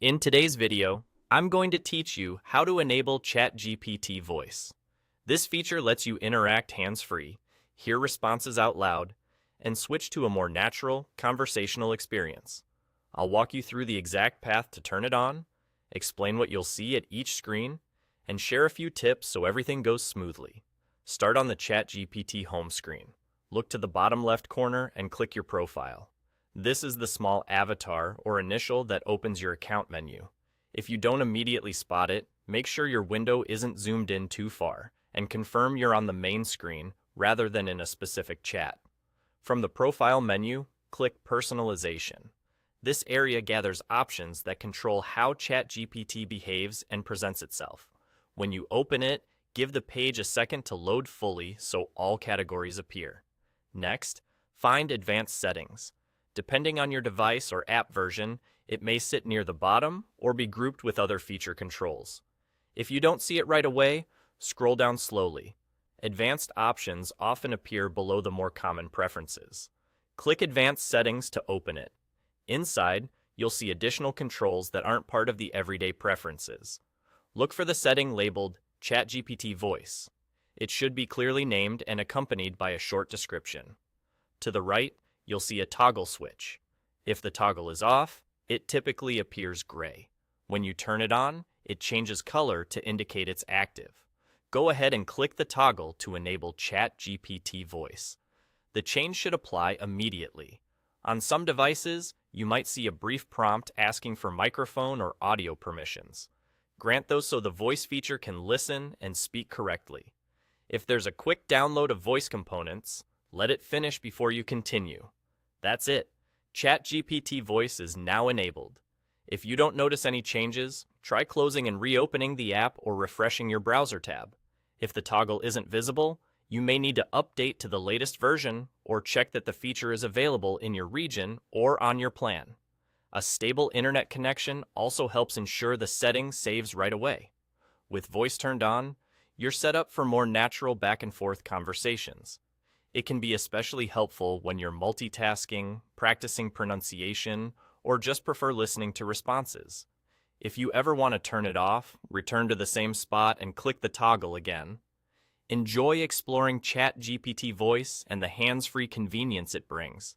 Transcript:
In today's video, I'm going to teach you how to enable ChatGPT voice. This feature lets you interact hands-free, hear responses out loud, and switch to a more natural, conversational experience. I'll walk you through the exact path to turn it on, explain what you'll see at each screen, and share a few tips so everything goes smoothly. Start on the ChatGPT home screen. Look to the bottom left corner and click your profile. This is the small avatar or initial that opens your account menu. If you don't immediately spot it, make sure your window isn't zoomed in too far, and confirm you're on the main screen rather than in a specific chat. From the profile menu, click Personalization. This area gathers options that control how ChatGPT behaves and presents itself. When you open it, give the page a second to load fully so all categories appear. Next, find Advanced Settings. Depending on your device or app version, it may sit near the bottom or be grouped with other feature controls. If you don't see it right away, scroll down slowly. Advanced options often appear below the more common preferences. Click Advanced Settings to open it. Inside, you'll see additional controls that aren't part of the everyday preferences. Look for the setting labeled ChatGPT Voice. It should be clearly named and accompanied by a short description. To the right, you'll see a toggle switch. If the toggle is off, it typically appears gray. When you turn it on, it changes color to indicate it's active. Go ahead and click the toggle to enable ChatGPT Voice. The change should apply immediately. On some devices, you might see a brief prompt asking for microphone or audio permissions. Grant those so the voice feature can listen and speak correctly. If there's a quick download of voice components, let it finish before you continue. That's it. ChatGPT Voice is now enabled. If you don't notice any changes, try closing and reopening the app or refreshing your browser tab. If the toggle isn't visible, you may need to update to the latest version or check that the feature is available in your region or on your plan. A stable internet connection also helps ensure the setting saves right away. With voice turned on, you're set up for more natural back-and-forth conversations. It can be especially helpful when you're multitasking, practicing pronunciation, or just prefer listening to responses. If you ever want to turn it off, return to the same spot and click the toggle again. Enjoy exploring ChatGPT Voice and the hands-free convenience it brings.